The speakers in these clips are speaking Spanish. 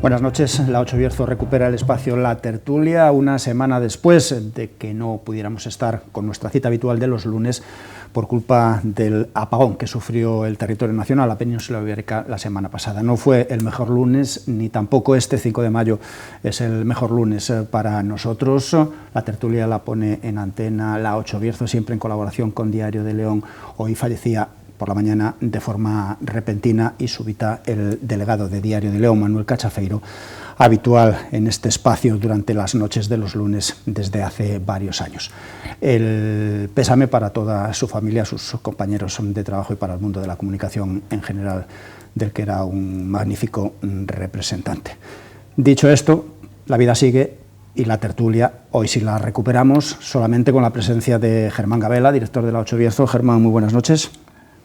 Buenas noches. La Ocho Bierzo recupera el espacio La Tertulia una semana después de que no pudiéramos estar con nuestra cita habitual de los lunes por culpa del apagón que sufrió el territorio nacional, la península ibérica, la semana pasada. No fue el mejor lunes, ni tampoco este 5 de mayo es el mejor lunes para nosotros. La Tertulia la pone en antena La Ocho Bierzo, siempre en colaboración con Diario de León. Hoy fallecía por la mañana de forma repentina y súbita el delegado de Diario de León, Manuel Cachafeiro, habitual en este espacio durante las noches de los lunes desde hace varios años. El pésame para toda su familia, sus compañeros de trabajo y para el mundo de la comunicación en general, del que era un magnífico representante. Dicho esto, la vida sigue y la tertulia hoy sí la recuperamos solamente con la presencia de Germán Gabela, director de La Ocho Bierzo. Germán, muy buenas noches.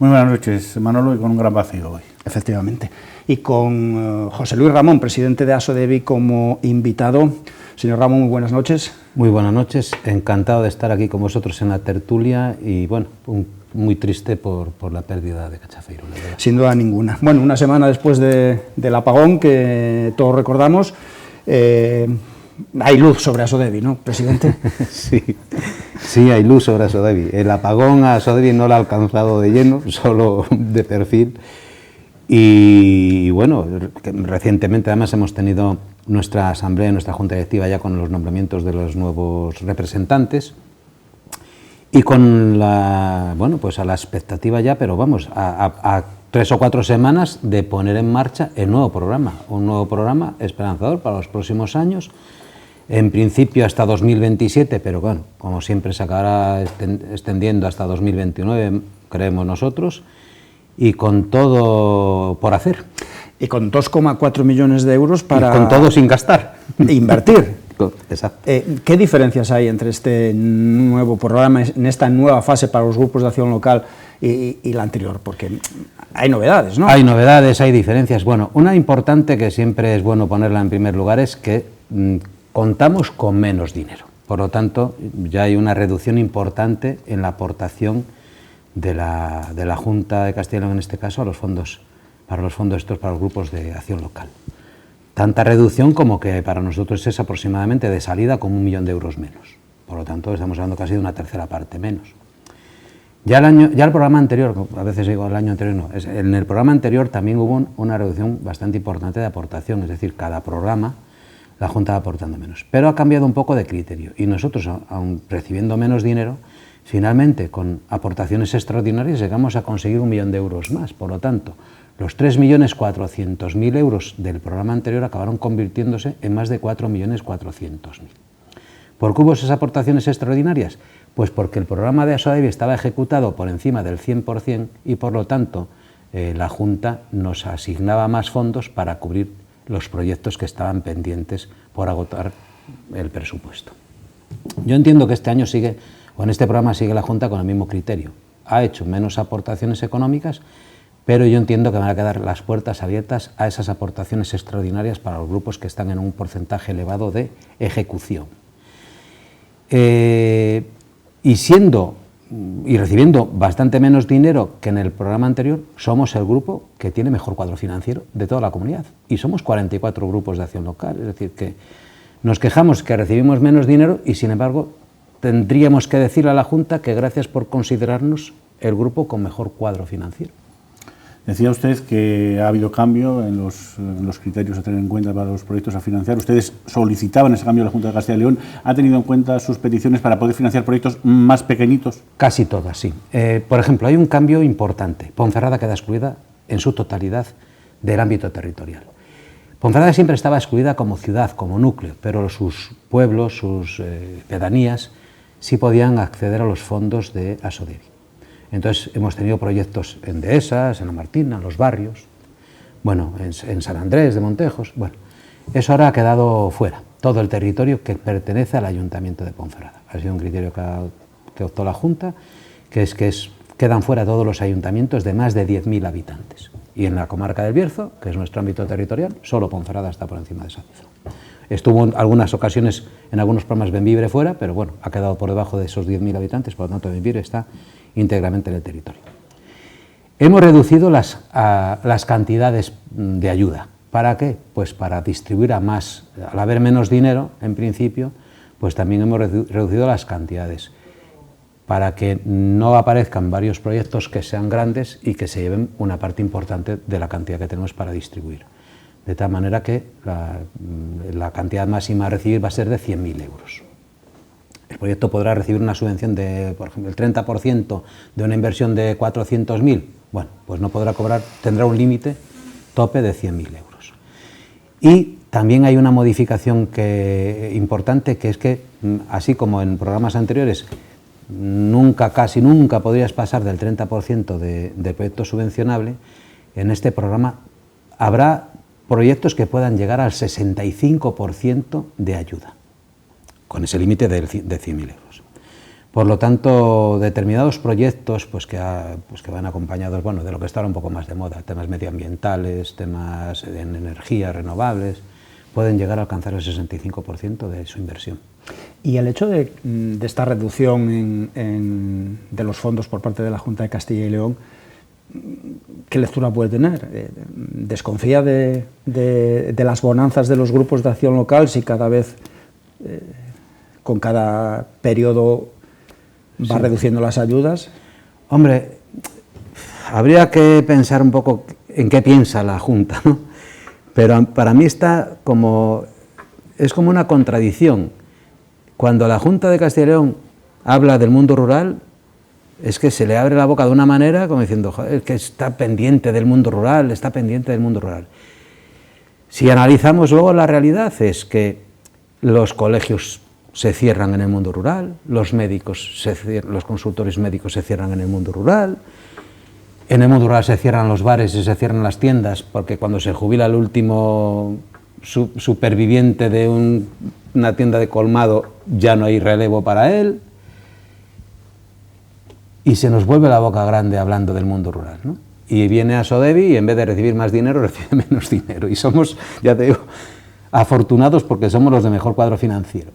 Muy buenas noches, Manolo, y con un gran vacío hoy. Efectivamente. Y con José Luis Ramón, presidente de Asodevi, como invitado. Señor Ramón, muy buenas noches. Muy buenas noches, encantado de estar aquí con vosotros en la tertulia y, bueno, muy triste por la pérdida de Cachafeiro. Sin duda ninguna. Bueno, una semana después del apagón que todos recordamos, hay luz sobre Asodevi, ¿no, presidente? Sí, hay luz sobre Asodevi. El apagón a Asodevi no lo ha alcanzado de lleno, solo de perfil. Y bueno, recientemente además hemos tenido nuestra asamblea, nuestra junta directiva ya con los nombramientos de los nuevos representantes y con pues a la expectativa ya, pero vamos, a 3 o 4 semanas de poner en marcha el nuevo programa, un nuevo programa esperanzador para los próximos años. En principio hasta 2027, pero bueno, como siempre se acabará extendiendo hasta 2029, creemos nosotros, y con todo por hacer. Y con 2,4 millones de euros para... Y con todo sin gastar. Invertir. Exacto. ¿Qué diferencias hay entre este nuevo programa, en esta nueva fase para los grupos de acción local y la anterior? Porque hay novedades, ¿no? Hay novedades, hay diferencias. Bueno, una importante que siempre es bueno ponerla en primer lugar es que contamos con menos dinero. Por lo tanto, ya hay una reducción importante en la aportación de la Junta de Castilla y León, en este caso, a los fondos, para los grupos de acción local. Tanta reducción como que para nosotros es aproximadamente de salida con 1 millón de euros menos. Por lo tanto, estamos hablando casi de una tercera parte menos. Ya el programa anterior, a veces digo el año anterior, no, en el programa anterior también hubo una reducción bastante importante de aportación, es decir, cada programa la Junta va aportando menos. Pero ha cambiado un poco de criterio y nosotros, aun recibiendo menos dinero, finalmente con aportaciones extraordinarias llegamos a conseguir 1 millón de euros más. Por lo tanto, los 3.400.000 euros del programa anterior acabaron convirtiéndose en más de 4.400.000. ¿Por qué hubo esas aportaciones extraordinarias? Pues porque el programa de Asodevi estaba ejecutado por encima del 100% y por lo tanto la Junta nos asignaba más fondos para cubrir los proyectos que estaban pendientes por agotar el presupuesto. Yo entiendo que este año en este programa sigue la Junta con el mismo criterio. Ha hecho menos aportaciones económicas, pero yo entiendo que van a quedar las puertas abiertas a esas aportaciones extraordinarias para los grupos que están en un porcentaje elevado de ejecución. Y recibiendo bastante menos dinero que en el programa anterior, somos el grupo que tiene mejor cuadro financiero de toda la comunidad. Y somos 44 grupos de acción local, es decir, que nos quejamos que recibimos menos dinero y, sin embargo, tendríamos que decirle a la Junta que gracias por considerarnos el grupo con mejor cuadro financiero. Decía usted que ha habido cambio en los criterios a tener en cuenta para los proyectos a financiar. Ustedes solicitaban ese cambio a la Junta de Castilla y León. ¿Ha tenido en cuenta sus peticiones para poder financiar proyectos más pequeñitos? Casi todas, sí. Por ejemplo, hay un cambio importante. Ponferrada queda excluida en su totalidad del ámbito territorial. Ponferrada siempre estaba excluida como ciudad, como núcleo, pero sus pueblos, sus pedanías, sí podían acceder a los fondos de Asodevi. Entonces hemos tenido proyectos en Dehesas, en La Martina, en los barrios, bueno, en San Andrés de Montejos. Bueno, eso ahora ha quedado fuera, todo el territorio que pertenece al Ayuntamiento de Ponferrada. Ha sido un criterio que optó la Junta, quedan fuera todos los ayuntamientos de más de 10.000 habitantes. Y en la comarca del Bierzo, que es nuestro ámbito territorial, solo Ponferrada está por encima de esa cifra. Estuvo en algunas ocasiones, en algunos programas, Bembibre fuera, pero bueno, ha quedado por debajo de esos 10.000 habitantes, por lo tanto Bembibre está íntegramente en el territorio. Hemos reducido las cantidades de ayuda. ¿Para qué? Pues para distribuir a más. Al haber menos dinero, en principio, pues también hemos reducido las cantidades, para que no aparezcan varios proyectos que sean grandes y que se lleven una parte importante de la cantidad que tenemos para distribuir. De tal manera que la cantidad máxima a recibir va a ser de 100.000 euros. El proyecto podrá recibir una subvención de, por ejemplo, el 30% de una inversión de 400.000. Bueno, pues no podrá cobrar, tendrá un límite tope de 100.000 euros. Y también hay una modificación importante, que es que, así como en programas anteriores, casi nunca podrías pasar del 30% de proyecto subvencionable, en este programa habrá proyectos que puedan llegar al 65% de ayuda, con ese límite de 100.000 euros. Por lo tanto, determinados proyectos que van acompañados, bueno, de lo que está ahora un poco más de moda, temas medioambientales, temas en energías renovables, pueden llegar a alcanzar el 65% de su inversión. Y el hecho de esta reducción de los fondos por parte de la Junta de Castilla y León, ¿qué lectura puede tener? ¿Desconfía de las bonanzas de los grupos de acción local si cada vez, con cada periodo, va reduciendo las ayudas? Hombre, habría que pensar un poco en qué piensa la Junta, ¿no? Pero para mí es como una contradicción. Cuando la Junta de Castilla y León habla del mundo rural, es que se le abre la boca de una manera como diciendo, joder, que está pendiente del mundo rural, está pendiente del mundo rural. Si analizamos luego la realidad, es que los colegios se cierran en el mundo rural, los consultorios médicos se cierran en el mundo rural se cierran los bares y se cierran las tiendas, porque cuando se jubila el último superviviente de una tienda de colmado ya no hay relevo para él, y se nos vuelve la boca grande hablando del mundo rural, ¿no? Y viene a Sodevi y en vez de recibir más dinero, recibe menos dinero, y somos, ya te digo, afortunados porque somos los de mejor cuadro financiero.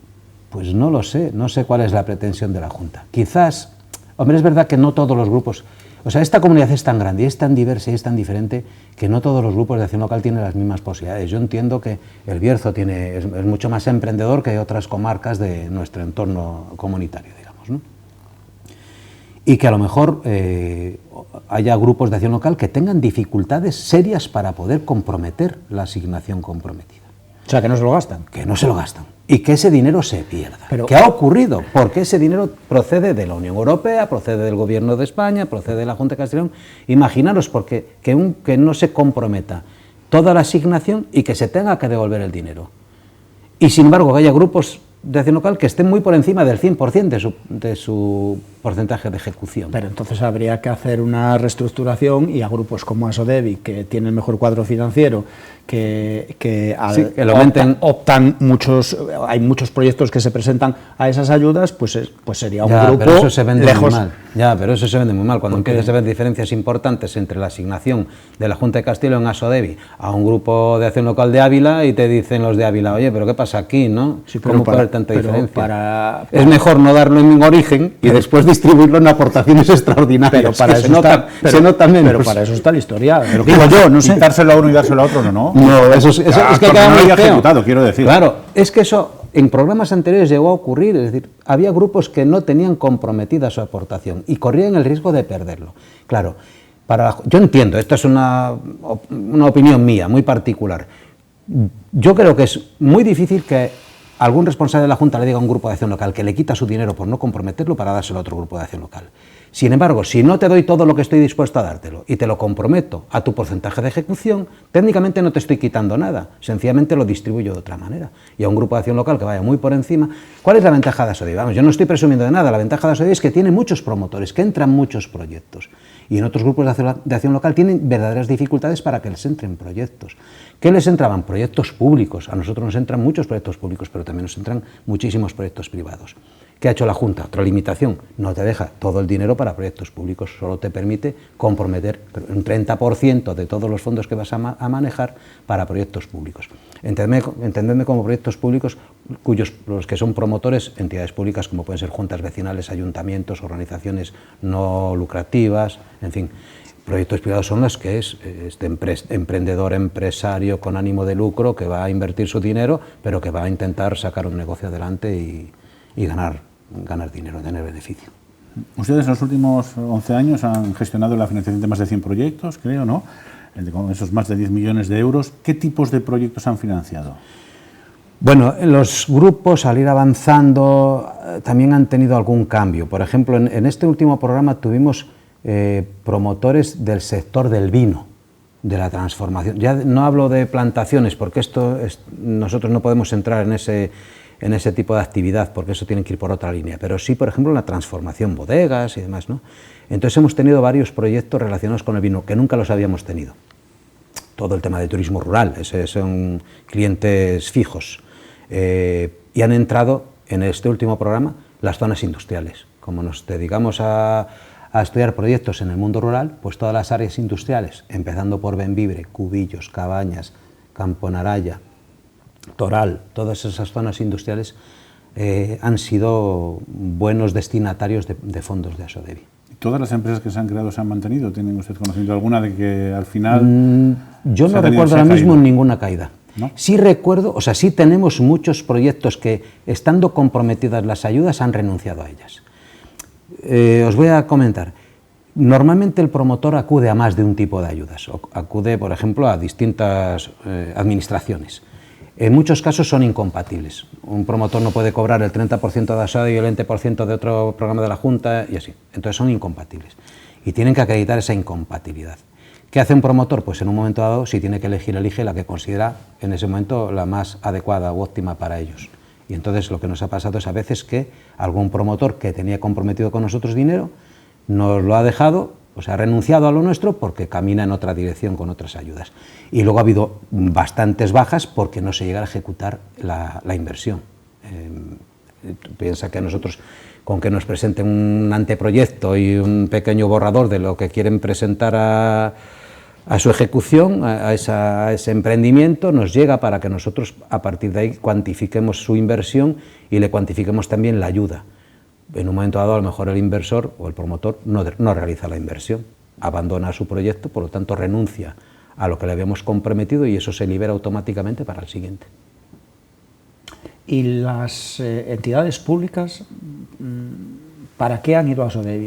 Pues no lo sé, no sé cuál es la pretensión de la Junta. Quizás, hombre, es verdad que no todos los grupos, o sea, esta comunidad es tan grande y es tan diversa y es tan diferente que no todos los grupos de acción local tienen las mismas posibilidades. Yo entiendo que el Bierzo es mucho más emprendedor que otras comarcas de nuestro entorno comunitario, digamos, ¿no? Y que a lo mejor haya grupos de acción local que tengan dificultades serias para poder comprometer la asignación comprometida. O sea, que no se lo gastan. Que no se lo gastan. Y que ese dinero se pierda. Pero, ¿qué ha ocurrido? Porque ese dinero procede de la Unión Europea, procede del Gobierno de España, procede de la Junta de Castilla y León. Imaginaros que no se comprometa toda la asignación y que se tenga que devolver el dinero. Y sin embargo que haya grupos de acción local que estén muy por encima del 100% de su porcentaje de ejecución. Pero entonces habría que hacer una reestructuración y a grupos como Asodevi, que tienen mejor cuadro financiero, que optan muchos, hay muchos proyectos que se presentan a esas ayudas, pues sería un grupo pero eso se vende lejos. Muy mal. Ya, pero eso se vende muy mal. Cuando empiezas a ver diferencias importantes entre la asignación de la Junta de Castilla y León a Asodevi a un grupo de acción local de Ávila, y te dicen los de Ávila, oye, pero ¿qué pasa aquí, no? Sí, ¿Cómo puede haber tanta diferencia? Es Es mejor no darlo en origen y después distribuirlo en aportaciones extraordinarias. Pero para eso se nota menos. Pero para eso está la historia. Pero digo yo, no sé. Dárselo a uno y dárselo a otro, no. No, eso es que queda muy feo. Ejecutado, quiero decir. Claro, es que eso en programas anteriores llegó a ocurrir, es decir, había grupos que no tenían comprometida su aportación y corrían el riesgo de perderlo. Claro, yo entiendo, esto es una opinión mía, muy particular. Yo creo que es muy difícil que algún responsable de la Junta le diga a un grupo de acción local que le quita su dinero por no comprometerlo para dárselo a otro grupo de acción local. Sin embargo, si no te doy todo lo que estoy dispuesto a dártelo y te lo comprometo a tu porcentaje de ejecución, técnicamente no te estoy quitando nada, sencillamente lo distribuyo de otra manera. Y a un grupo de acción local que vaya muy por encima, ¿cuál es la ventaja de Asodevi? Vamos, yo no estoy presumiendo de nada, la ventaja de Asodevi es que tiene muchos promotores, que entran muchos proyectos. Y en otros grupos de acción local tienen verdaderas dificultades para que les entren proyectos. ¿Qué les entraban? Proyectos públicos. A nosotros nos entran muchos proyectos públicos, pero también nos entran muchísimos proyectos privados. ¿Qué ha hecho la Junta? Otra limitación, no te deja todo el dinero para proyectos públicos, solo te permite comprometer un 30% de todos los fondos que vas a manejar para proyectos públicos. Entendedme como proyectos públicos los que son promotores, entidades públicas como pueden ser juntas vecinales, ayuntamientos, organizaciones no lucrativas, en fin. Proyectos privados son los que es este emprendedor, empresario con ánimo de lucro que va a invertir su dinero, pero que va a intentar sacar un negocio adelante y ganar dinero, tener beneficio. Ustedes en los últimos 11 años han gestionado la financiación de más de 100 proyectos, creo, ¿no? Con esos más de 10 millones de euros. ¿Qué tipos de proyectos han financiado? Bueno, los grupos al ir avanzando también han tenido algún cambio. Por ejemplo, en este último programa tuvimos promotores del sector del vino, de la transformación. Ya no hablo de plantaciones, porque nosotros no podemos entrar en ese tipo de actividad, porque eso tiene que ir por otra línea, pero sí, por ejemplo, la transformación, bodegas y demás, ¿no? Entonces hemos tenido varios proyectos relacionados con el vino, que nunca los habíamos tenido. Todo el tema de turismo rural, son clientes fijos. Y han entrado en este último programa las zonas industriales. Como nos dedicamos a estudiar proyectos en el mundo rural, pues todas las áreas industriales, empezando por Bembibre, Cubillos, Cabañas, Campo Naraya, Toral, todas esas zonas industriales han sido buenos destinatarios de fondos de Asodevi. ¿Todas las empresas que se han creado se han mantenido? ¿Tienen usted conocimiento alguna de que al final...? Yo no recuerdo ahora mismo ninguna caída. ¿No? Sí recuerdo, o sea, sí tenemos muchos proyectos que, estando comprometidas las ayudas, han renunciado a ellas. Os voy a comentar. Normalmente el promotor acude a más de un tipo de ayudas. Acude, por ejemplo, a distintas administraciones. En muchos casos son incompatibles. Un promotor no puede cobrar el 30% de Asodevi y el 20% de otro programa de la Junta y así. Entonces son incompatibles. Y tienen que acreditar esa incompatibilidad. ¿Qué hace un promotor? Pues en un momento dado, si tiene que elegir, elige la que considera en ese momento la más adecuada u óptima para ellos. Y entonces lo que nos ha pasado es a veces que algún promotor que tenía comprometido con nosotros dinero nos lo ha dejado, o sea, ha renunciado a lo nuestro porque camina en otra dirección con otras ayudas. Y luego ha habido bastantes bajas porque no se llega a ejecutar la inversión. Piensa que a nosotros, con que nos presenten un anteproyecto y un pequeño borrador de lo que quieren presentar a su ejecución, a ese emprendimiento, nos llega para que nosotros a partir de ahí cuantifiquemos su inversión y le cuantifiquemos también la ayuda. En un momento dado, a lo mejor el inversor o el promotor no realiza la inversión, abandona su proyecto, por lo tanto renuncia a lo que le habíamos comprometido y eso se libera automáticamente para el siguiente. ¿Y las entidades públicas, para qué han ido a Asodevi?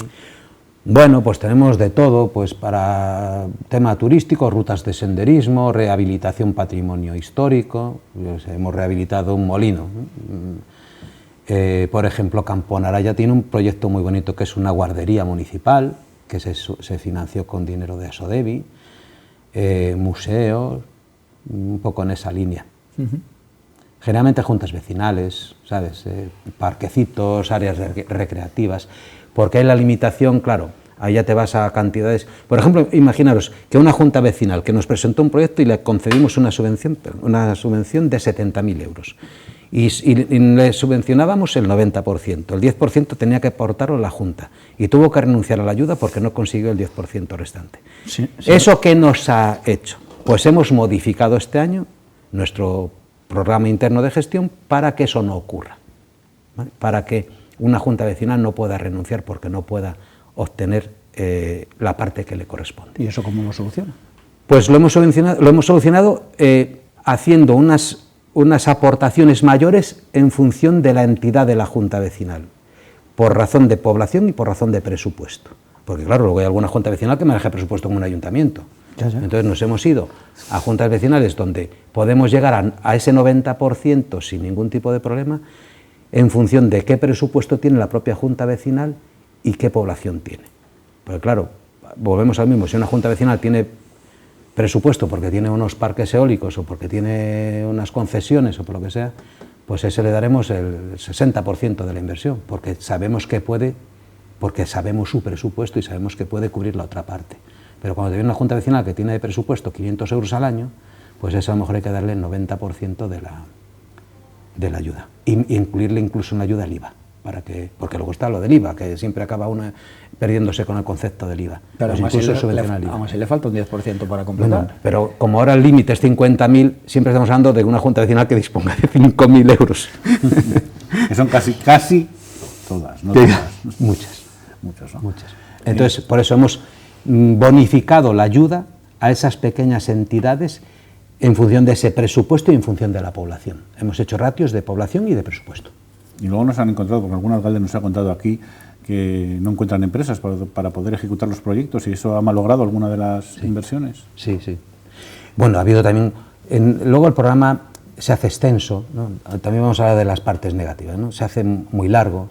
Bueno, pues tenemos de todo, pues para tema turístico, rutas de senderismo, rehabilitación patrimonio histórico, pues hemos rehabilitado un molino. Por ejemplo, Campo Naraya tiene un proyecto muy bonito que es una guardería municipal, que se financió con dinero de Asodevi, museos, un poco en esa línea. Generalmente juntas vecinales, ¿sabes? Parquecitos, áreas recreativas, porque hay la limitación, claro, ahí ya te vas a cantidades. Por ejemplo, imaginaros que una junta vecinal que nos presentó un proyecto y le concedimos una subvención de 70.000 euros. Y le subvencionábamos el 90%, el 10% tenía que aportarlo la Junta y tuvo que renunciar a la ayuda porque no consiguió el 10% restante. Sí. ¿Eso qué nos ha hecho? Pues hemos modificado este año nuestro programa interno de gestión para que eso no ocurra, ¿vale? Para que una Junta vecinal no pueda renunciar porque no pueda obtener la parte que le corresponde. ¿Y eso cómo lo soluciona? Pues lo hemos solucionado haciendo unas aportaciones mayores en función de la entidad de la Junta vecinal, por razón de población y por razón de presupuesto. Porque claro, luego hay alguna Junta vecinal que maneja presupuesto en un ayuntamiento. Ya. Entonces nos hemos ido a juntas vecinales donde podemos llegar a ese 90% sin ningún tipo de problema, en función de qué presupuesto tiene la propia Junta vecinal y qué población tiene. Porque claro, volvemos al mismo, si una Junta vecinal tiene presupuesto porque tiene unos parques eólicos o porque tiene unas concesiones o por lo que sea, pues a ese le daremos el 60% de la inversión, porque sabemos que puede, porque sabemos su presupuesto y sabemos que puede cubrir la otra parte. Pero cuando tiene una Junta vecinal que tiene de presupuesto 500 euros al año, pues eso a lo mejor hay que darle el 90% de la ayuda, e incluirle incluso una ayuda al IVA. Porque luego está lo del IVA, que siempre acaba uno perdiéndose con el concepto del IVA. Pero aún así le falta un 10% para completar. Bueno, pero como ahora el límite es 50.000, siempre estamos hablando de una Junta vecinal que disponga de 5.000 euros. Que son casi todas, ¿no? Todas. Muchas. ¿No? Muchas. Entonces, por eso hemos bonificado la ayuda a esas pequeñas entidades en función de ese presupuesto y en función de la población. Hemos hecho ratios de población y de presupuesto. Y luego nos han encontrado, porque algún alcalde nos ha contado aquí, que no encuentran empresas para poder ejecutar los proyectos, y eso ha malogrado alguna de las inversiones. Sí, sí. Bueno, ha habido también... luego el programa se hace extenso, ¿no? También vamos a hablar de las partes negativas, ¿no? Se hace muy largo.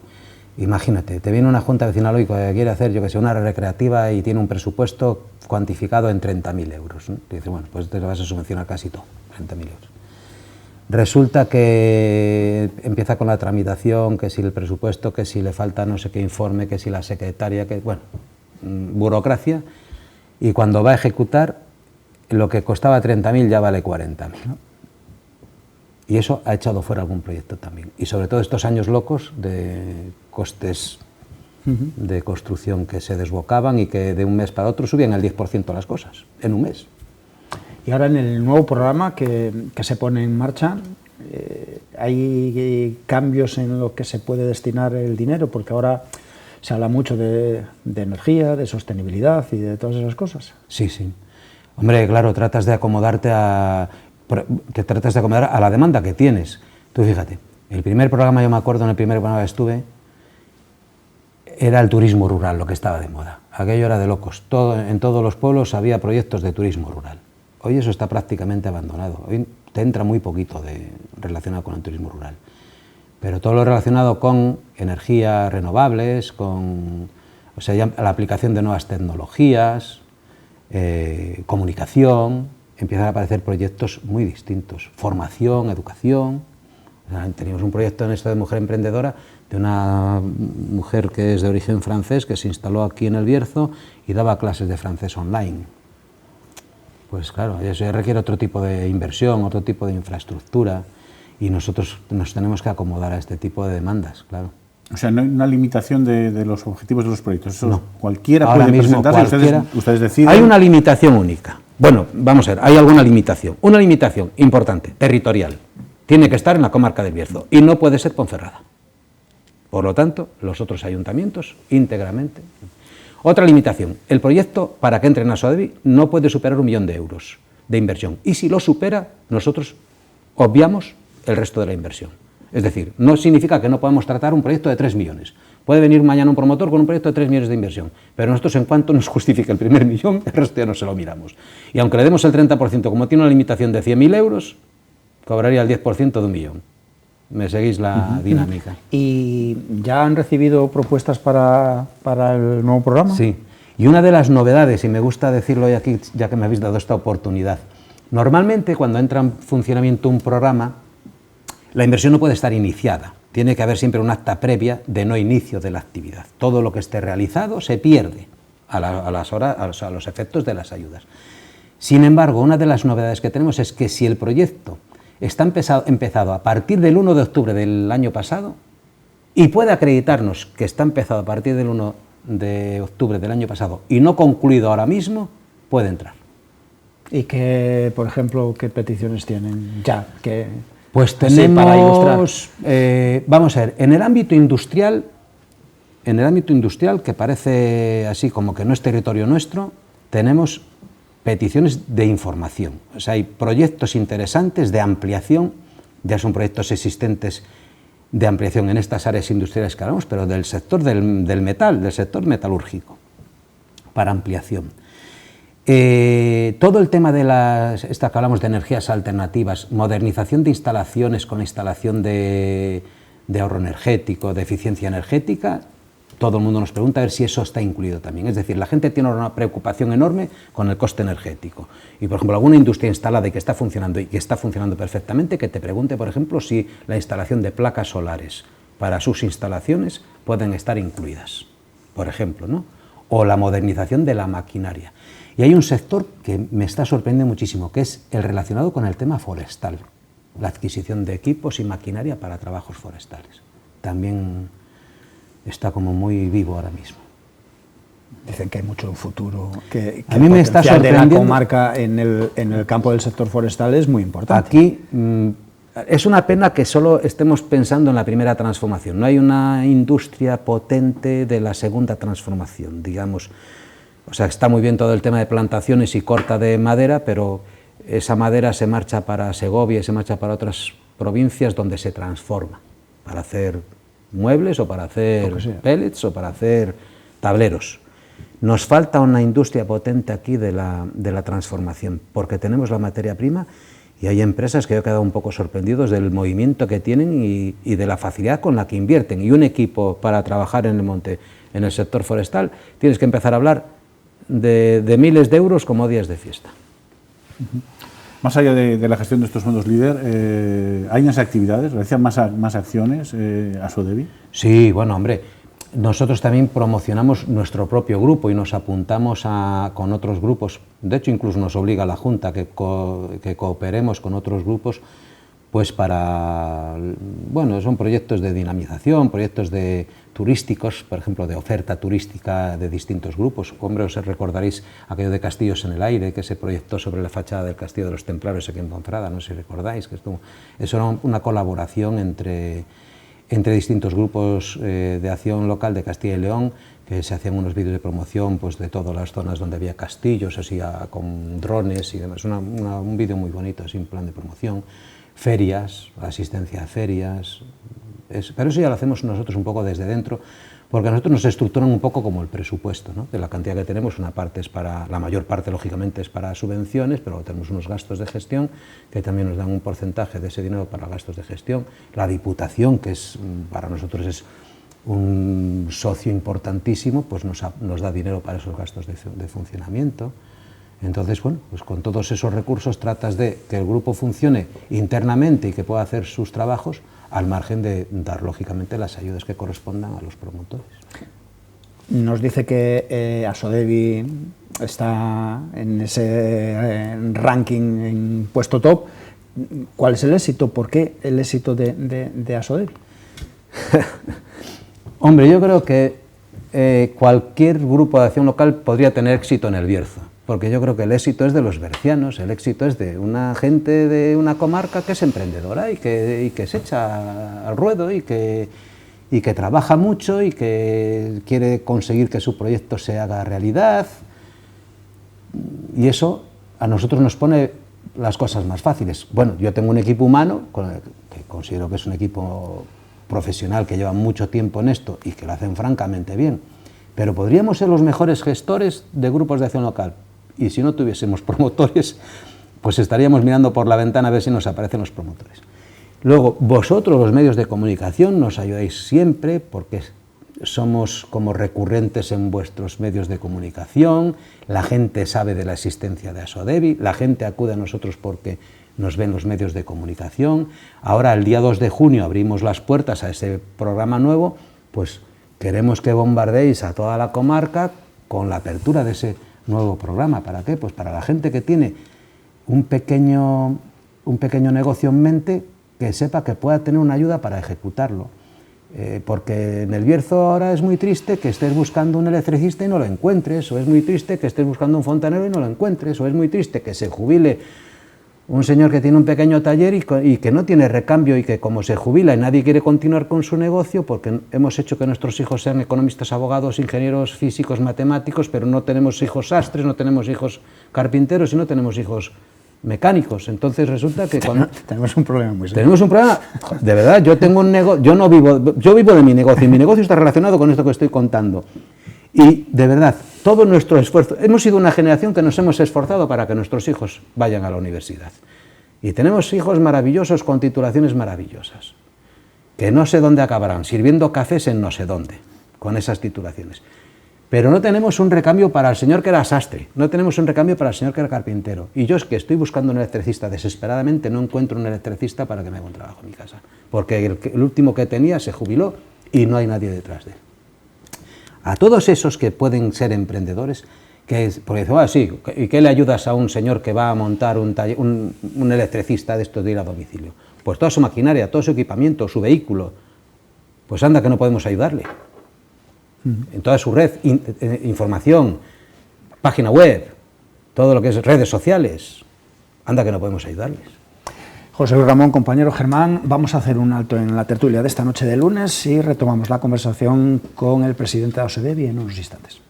Imagínate, te viene una junta vecinal hoy que quiere hacer, yo que sé, una área recreativa y tiene un presupuesto cuantificado en 30.000 euros, ¿no? Y dice, bueno, pues te vas a subvencionar casi todo, 30.000 euros. Resulta que empieza con la tramitación, que si el presupuesto, que si le falta no sé qué informe, que si la secretaria, que bueno, burocracia, y cuando va a ejecutar, lo que costaba 30.000 ya vale 40.000, ¿no? Y eso ha echado fuera algún proyecto también. Y sobre todo estos años locos de costes de construcción que se desbocaban y que de un mes para otro subían el 10% las cosas, en un mes. Y ahora en el nuevo programa que se pone en marcha, ¿hay cambios en lo que se puede destinar el dinero? Porque ahora se habla mucho de energía, de sostenibilidad y de todas esas cosas. Sí, sí. Hombre, claro, tratas de acomodar a la demanda que tienes. Tú fíjate, el primer programa, yo me acuerdo, en el primer programa que estuve, era el turismo rural, lo que estaba de moda. Aquello era de locos. En todos los pueblos había proyectos de turismo rural. Hoy eso está prácticamente abandonado. Hoy te entra muy poquito relacionado con el turismo rural. Pero todo lo relacionado con energías renovables, la aplicación de nuevas tecnologías, comunicación, empiezan a aparecer proyectos muy distintos. Formación, educación. Teníamos un proyecto en esto de mujer emprendedora, de una mujer que es de origen francés, que se instaló aquí en El Bierzo y daba clases de francés online. Pues claro, eso requiere otro tipo de inversión, otro tipo de infraestructura, y nosotros nos tenemos que acomodar a este tipo de demandas, claro. O sea, no hay una limitación de los objetivos de los proyectos. Eso no. Cualquiera Ahora puede mismo presentarse, ustedes deciden. Hay una limitación única. Bueno, vamos a ver, hay alguna limitación. Una limitación importante, territorial. Tiene que estar en la comarca del Bierzo y no puede ser Ponferrada. Por lo tanto, los otros ayuntamientos íntegramente. Otra limitación, el proyecto, para que entre en Asodebi, no puede superar 1 millón de euros de inversión. Y si lo supera, nosotros obviamos el resto de la inversión. Es decir, no significa que no podamos tratar un proyecto de 3 millones. Puede venir mañana un promotor con un proyecto de 3 millones de inversión, pero nosotros, en cuanto nos justifique el primer millón, el resto ya no se lo miramos. Y aunque le demos el 30%, como tiene una limitación de 100.000 euros, cobraría el 10% de 1 millón. ¿Me seguís la dinámica? ¿Y ya han recibido propuestas para el nuevo programa? Sí. Y una de las novedades, y me gusta decirlo hoy aquí, ya que me habéis dado esta oportunidad, normalmente cuando entra en funcionamiento un programa, la inversión no puede estar iniciada. Tiene que haber siempre un acta previa de no inicio de la actividad. Todo lo que esté realizado se pierde a los efectos de las ayudas. Sin embargo, una de las novedades que tenemos es que si el proyecto está empezado a partir del 1 de octubre del año pasado y puede acreditarnos que está empezado a partir del 1 de octubre del año pasado y no concluido ahora mismo, puede entrar. ¿Y qué, por ejemplo, qué peticiones tienen ya? Pues tenemos, para ilustrar. Vamos a ver, en el ámbito industrial, que parece así como que no es territorio nuestro, tenemos peticiones de información. O sea, hay proyectos interesantes de ampliación, ya son proyectos existentes de ampliación en estas áreas industriales que hablamos, pero del sector del metal, del sector metalúrgico, para ampliación. Todo el tema de esta que hablamos de energías alternativas, modernización de instalaciones con instalación de ahorro energético, de eficiencia energética, todo el mundo nos pregunta a ver si eso está incluido también. Es decir, la gente tiene una preocupación enorme con el coste energético. Y, por ejemplo, alguna industria instalada y que está funcionando perfectamente, que te pregunte, por ejemplo, si la instalación de placas solares para sus instalaciones pueden estar incluidas, por ejemplo, ¿no? O la modernización de la maquinaria. Y hay un sector que me está sorprendiendo muchísimo, que es el relacionado con el tema forestal, la adquisición de equipos y maquinaria para trabajos forestales. También está como muy vivo ahora mismo. Dicen que hay mucho futuro, que a mí me está sorprendiendo. De la comarca en el campo del sector forestal es muy importante. Aquí es una pena que solo estemos pensando en la primera transformación. No hay una industria potente de la segunda transformación, digamos. O sea, está muy bien todo el tema de plantaciones y corta de madera, pero esa madera se marcha para Segovia y se marcha para otras provincias donde se transforma para hacer muebles o para hacer pellets o para hacer tableros. Nos falta una industria potente aquí de la transformación, porque tenemos la materia prima y hay empresas que yo he quedado un poco sorprendidos del movimiento que tienen y de la facilidad con la que invierten. Y un equipo para trabajar en el monte, en el sector forestal, tienes que empezar a hablar de miles de euros como días de fiesta. Más allá de la gestión de estos fondos LEADER, ¿hay más actividades? ¿Realizan más acciones Asodebi? Sí, bueno, hombre, nosotros también promocionamos nuestro propio grupo y nos apuntamos con otros grupos. De hecho, incluso nos obliga la Junta que cooperemos con otros grupos, pues para, bueno, son proyectos de dinamización, proyectos turísticos, por ejemplo, de oferta turística de distintos grupos. Hombre, os recordaréis aquello de Castillos en el Aire, que se proyectó sobre la fachada del Castillo de los Templarios aquí en Ponferrada, no sé si recordáis, que eso era una colaboración entre distintos grupos de acción local de Castilla y León, que se hacían unos vídeos de promoción pues, de todas las zonas donde había castillos, así con drones y demás. Un vídeo muy bonito, así un plan de promoción. Ferias, asistencia a ferias, pero eso ya lo hacemos nosotros un poco desde dentro, porque a nosotros nos estructuran un poco como el presupuesto, ¿no? De la cantidad que tenemos, una parte es para, la mayor parte lógicamente es para subvenciones, pero tenemos unos gastos de gestión que también nos dan un porcentaje de ese dinero para gastos de gestión. La Diputación, que para nosotros es un socio importantísimo, pues nos da dinero para esos gastos de funcionamiento. Entonces, bueno, pues con todos esos recursos tratas de que el grupo funcione internamente y que pueda hacer sus trabajos al margen de dar, lógicamente, las ayudas que correspondan a los promotores. Nos dice que Asodebi está en ese ranking en puesto top. ¿Cuál es el éxito? ¿Por qué el éxito de Asodebi? Hombre, yo creo que cualquier grupo de acción local podría tener éxito en el Bierzo, porque yo creo que el éxito es de los bercianos, el éxito es de una gente de una comarca que es emprendedora y que se echa al ruedo y que trabaja mucho y que quiere conseguir que su proyecto se haga realidad, y eso a nosotros nos pone las cosas más fáciles. Bueno, yo tengo un equipo humano que considero que es un equipo profesional que lleva mucho tiempo en esto y que lo hacen francamente bien, pero podríamos ser los mejores gestores de grupos de acción local. Y si no tuviésemos promotores, pues estaríamos mirando por la ventana a ver si nos aparecen los promotores. Luego, vosotros, los medios de comunicación, nos ayudáis siempre porque somos como recurrentes en vuestros medios de comunicación, la gente sabe de la existencia de Asodebi, la gente acude a nosotros porque nos ven los medios de comunicación. Ahora, el día 2 de junio, abrimos las puertas a ese programa nuevo, pues queremos que bombardeéis a toda la comarca con la apertura de ese nuevo programa. ¿Para qué? Pues para la gente que tiene un pequeño negocio en mente, que sepa que pueda tener una ayuda para ejecutarlo. Porque en el Bierzo ahora es muy triste que estés buscando un electricista y no lo encuentres, o es muy triste que estés buscando un fontanero y no lo encuentres, o es muy triste que se jubile un señor que tiene un pequeño taller y que no tiene recambio, y que como se jubila y nadie quiere continuar con su negocio, porque hemos hecho que nuestros hijos sean economistas, abogados, ingenieros físicos, matemáticos, pero no tenemos hijos sastres, no tenemos hijos carpinteros y no tenemos hijos mecánicos. Entonces resulta que cuando tenemos un problema muy serio. Tenemos un problema, de verdad. Yo tengo un negocio, yo vivo de mi negocio y mi negocio está relacionado con esto que estoy contando. Y de verdad, todo nuestro esfuerzo, hemos sido una generación que nos hemos esforzado para que nuestros hijos vayan a la universidad. Y tenemos hijos maravillosos con titulaciones maravillosas, que no sé dónde acabarán, sirviendo cafés en no sé dónde, con esas titulaciones. Pero no tenemos un recambio para el señor que era sastre, no tenemos un recambio para el señor que era carpintero. Y yo, es que estoy buscando un electricista desesperadamente, no encuentro un electricista para que me haga un trabajo en mi casa, porque el último que tenía se jubiló y no hay nadie detrás de él. A todos esos que pueden ser emprendedores, porque dicen, sí, ¿y qué le ayudas a un señor que va a montar un electricista de estos de ir a domicilio? Pues toda su maquinaria, todo su equipamiento, su vehículo, pues anda que no podemos ayudarle. En toda su red, información, página web, todo lo que es redes sociales, anda que no podemos ayudarles. José Luis Ramón, compañero Germán, vamos a hacer un alto en la tertulia de esta noche de lunes y retomamos la conversación con el presidente de Asodebi en unos instantes.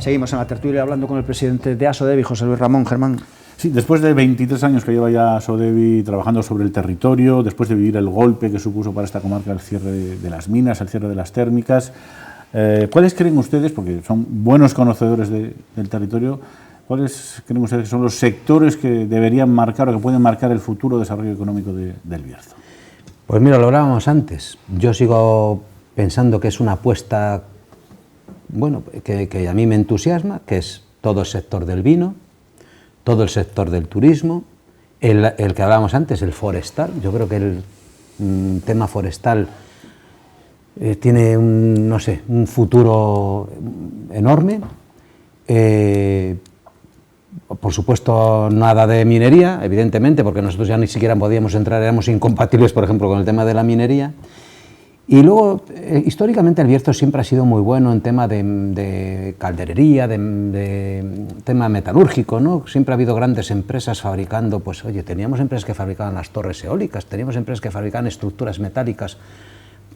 Seguimos en la tertulia hablando con el presidente de Asodevi, José Luis Ramón. Germán. Sí, después de 23 años que lleva ya Asodevi trabajando sobre el territorio, después de vivir el golpe que supuso para esta comarca el cierre de las minas, el cierre de las térmicas, ¿cuáles creen ustedes, porque son buenos conocedores del territorio, cuáles creen ustedes que son los sectores que deberían marcar o que pueden marcar el futuro desarrollo económico del Bierzo? Pues mira, lo hablábamos antes. Yo sigo pensando que es una apuesta, bueno, que a mí me entusiasma, que es todo el sector del vino, todo el sector del turismo, el que hablábamos antes, el forestal. Yo creo que el tema forestal tiene un futuro enorme. Por supuesto, nada de minería, evidentemente, porque nosotros ya ni siquiera podíamos entrar, éramos incompatibles, por ejemplo, con el tema de la minería. Y luego, históricamente el Bierzo siempre ha sido muy bueno en tema de calderería, de tema metalúrgico, ¿no? Siempre ha habido grandes empresas fabricando, pues oye, teníamos empresas que fabricaban las torres eólicas, teníamos empresas que fabricaban estructuras metálicas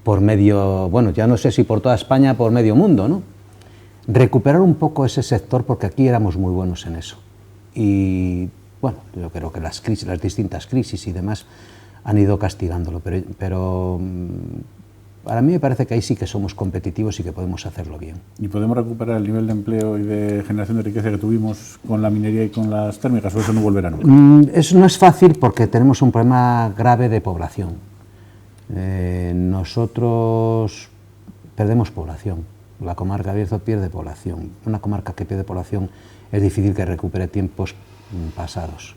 por medio, bueno, ya no sé si por toda España, por medio mundo, ¿no? Recuperar un poco ese sector, porque aquí éramos muy buenos en eso. Y bueno, yo creo que las distintas crisis y demás han ido castigándolo, pero para mí me parece que ahí sí que somos competitivos y que podemos hacerlo bien. ¿Y podemos recuperar el nivel de empleo y de generación de riqueza que tuvimos con la minería y con las térmicas, o eso no volverá nunca? Eso no es fácil porque tenemos un problema grave de población. Nosotros perdemos población, la comarca Bierzo pierde población. Una comarca que pierde población es difícil que recupere tiempos pasados.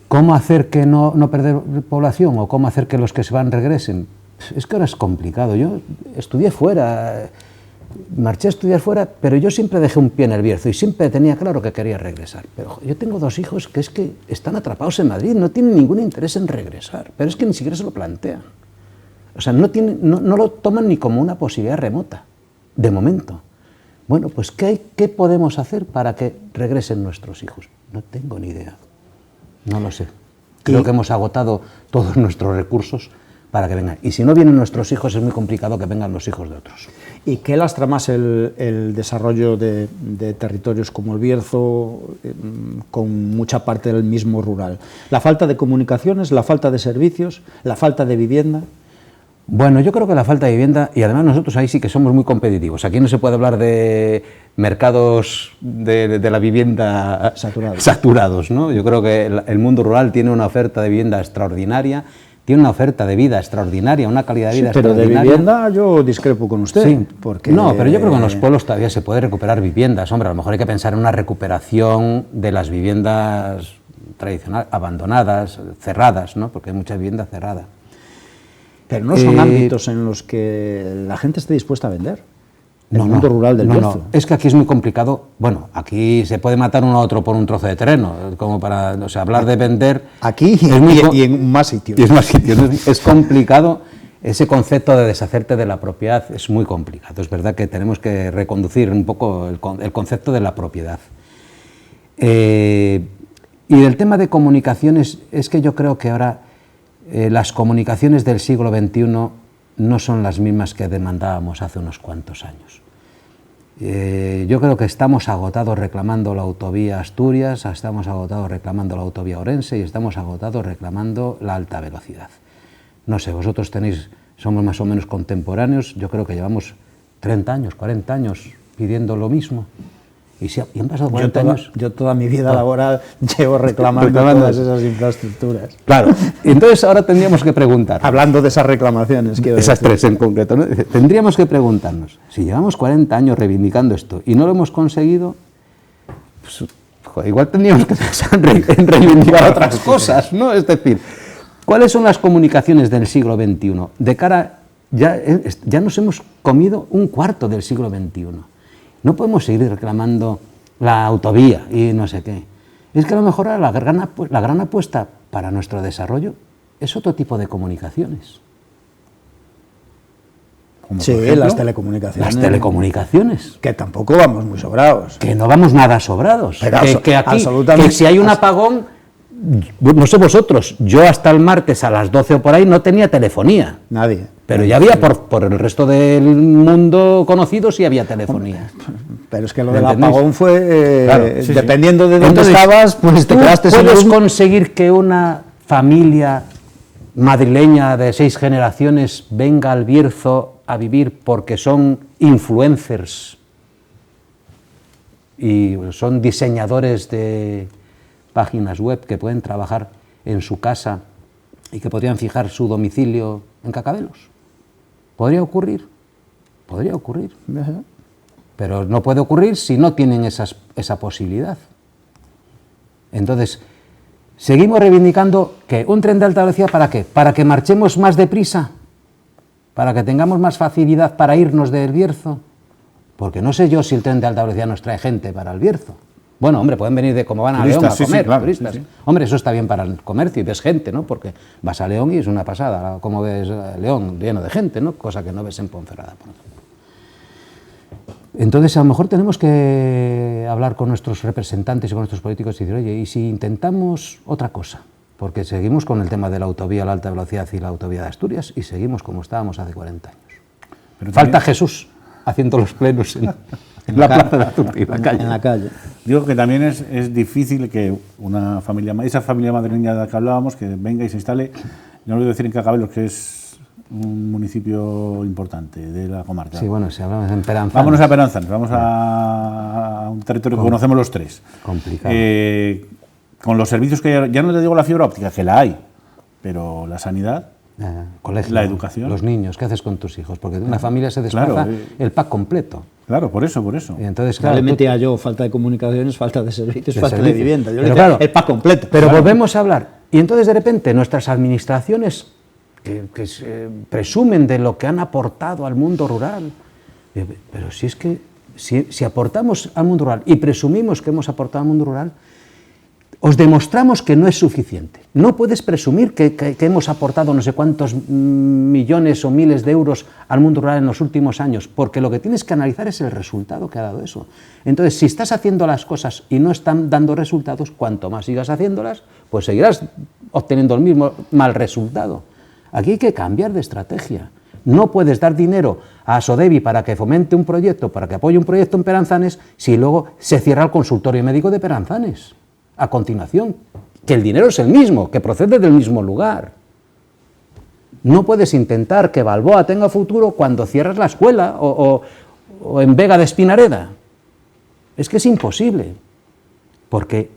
¿Cómo hacer que no perder población o cómo hacer que los que se van regresen? Es que ahora es complicado. Yo estudié fuera, marché a estudiar fuera, pero yo siempre dejé un pie en el Bierzo y siempre tenía claro que quería regresar. Pero yo tengo 2 hijos que es que están atrapados en Madrid, no tienen ningún interés en regresar, pero es que ni siquiera se lo plantean. O sea, no lo toman ni como una posibilidad remota, de momento. Bueno, pues ¿qué podemos hacer para que regresen nuestros hijos? No tengo ni idea, no lo sé. Creo que hemos agotado todos nuestros recursos para que vengan. Y si no vienen nuestros hijos, es muy complicado que vengan los hijos de otros. ¿Y qué lastra más el desarrollo de territorios como el Bierzo, con mucha parte del mismo rural? ¿La falta de comunicaciones, la falta de servicios, la falta de vivienda? Bueno, yo creo que la falta de vivienda, y además nosotros ahí sí que somos muy competitivos. Aquí no se puede hablar de mercados de la vivienda saturados, ¿no? Yo creo que el mundo rural tiene una oferta de vivienda extraordinaria, tiene una oferta de vida extraordinaria, una calidad de vida extraordinaria. Pero de vivienda yo discrepo con usted. Sí, porque no, pero yo creo que en los pueblos todavía se puede recuperar viviendas. Hombre, a lo mejor hay que pensar en una recuperación de las viviendas tradicionales, abandonadas, cerradas, ¿no? Porque hay mucha vivienda cerrada. Pero no son ámbitos en los que la gente esté dispuesta a vender. El mundo rural del Bierzo. No, es que aquí es muy complicado. Bueno, aquí se puede matar uno a otro por un trozo de terreno, como para, o sea, hablar de vender. Aquí y en más sitios. Y en más sitios. Es complicado. Ese concepto de deshacerte de la propiedad es muy complicado. Es verdad que tenemos que reconducir un poco el concepto de la propiedad. Y el tema de comunicaciones, es que yo creo que ahora las comunicaciones del siglo XXI no son las mismas que demandábamos hace unos cuantos años. Yo creo que estamos agotados reclamando la autovía Asturias, estamos agotados reclamando la autovía Orense y estamos agotados reclamando la alta velocidad. No sé, vosotros somos más o menos contemporáneos, yo creo que llevamos 30 años, 40 años pidiendo lo mismo. Y han pasado 40 años. Yo toda mi vida laboral llevo reclamando todas esas infraestructuras. Claro, entonces ahora tendríamos que preguntar. Hablando de esas reclamaciones, esas 3 en concreto, ¿no? Tendríamos que preguntarnos, si llevamos 40 años reivindicando esto y no lo hemos conseguido, pues, igual tendríamos que pensar en reivindicar otras cosas, ¿no? Es decir, ¿cuáles son las comunicaciones del siglo XXI? De cara, ya nos hemos comido un cuarto del siglo XXI. No podemos seguir reclamando la autovía y no sé qué. Es que a lo mejor la gran apuesta para nuestro desarrollo es otro tipo de comunicaciones. Sí, las telecomunicaciones. Las telecomunicaciones. Que tampoco vamos muy sobrados. Que no vamos nada sobrados. Pero que aquí, absolutamente. Que si hay un apagón, no sé vosotros, yo hasta el martes a las 12 o por ahí no tenía telefonía. Nadie. Pero ya había, por el resto del mundo conocido, sí había telefonía. Pero es que lo del apagón fue, Claro, dependiendo de dónde Entonces, estabas, pues te quedaste sin puedes luz. conseguir que una familia madrileña de 6 generaciones venga al Bierzo a vivir porque son influencers y son diseñadores de páginas web que pueden trabajar en su casa y que podrían fijar su domicilio en Cacabelos. ¿Podría ocurrir? Podría ocurrir. Pero no puede ocurrir si no tienen esa posibilidad. Entonces, seguimos reivindicando que un tren de alta velocidad, ¿para qué? ¿Para que marchemos más deprisa? ¿Para que tengamos más facilidad para irnos del Bierzo? Porque no sé yo si el tren de alta velocidad nos trae gente para el Bierzo. Bueno, hombre, pueden venir de como van a Turistas, León a comer, claro, turistas. sí. Hombre, eso está bien para el comercio y ves gente, ¿no? Porque vas a León y es una pasada, como ves León lleno de gente, ¿no? Cosa que no ves en Ponferrada, por ejemplo. Entonces, a lo mejor tenemos que hablar con nuestros representantes y con nuestros políticos y decir, oye, ¿y si intentamos otra cosa? Porque seguimos con el tema de la autovía, la alta velocidad y la autovía de Asturias y seguimos como estábamos hace 40 años. Pero Falta también, Jesús haciendo los plenos en la plaza de Asturias, En la calle. digo que también es difícil que una familia, esa familia madrileña de la que hablábamos, que venga y se instale, no lo voy a decir en Cacabelos, que es un municipio importante de la comarca. Sí, bueno, si hablamos en Peranzanes. Vámonos a Peranzanes, vamos a un territorio que conocemos los tres. Complicado. Con los servicios que ya no te digo la fibra óptica, que la hay, pero la sanidad, Colegio, la educación. los niños, ¿qué haces con tus hijos? Porque una familia se desplaza Claro, el pack completo. Claro, por eso. Y entonces, Claro, claro, le tú- metía yo falta de comunicaciones, falta de servicios, de falta de servicios. vivienda. Yo Pero le decía, claro, el pack completo. Pero Claro. volvemos a hablar. Y entonces de repente nuestras administraciones que se presumen de lo que han aportado al mundo rural. Pero si es que si aportamos al mundo rural y presumimos que hemos aportado al mundo rural, os demostramos que no es suficiente. No puedes presumir que hemos aportado no sé cuántos millones o miles de euros al mundo rural en los últimos años, porque lo que tienes que analizar es el resultado que ha dado eso. Entonces, si estás haciendo las cosas y no están dando resultados, cuanto más sigas haciéndolas, pues seguirás obteniendo el mismo mal resultado. Aquí hay que cambiar de estrategia. No puedes dar dinero a Sodevi para que fomente un proyecto, para que apoye un proyecto en Peranzanes, si luego se cierra el consultorio médico de Peranzanes. A continuación, que el dinero es el mismo, que procede del mismo lugar. No puedes intentar que Balboa tenga futuro cuando cierras la escuela o en Vega de Espinareda. Es que es imposible, porque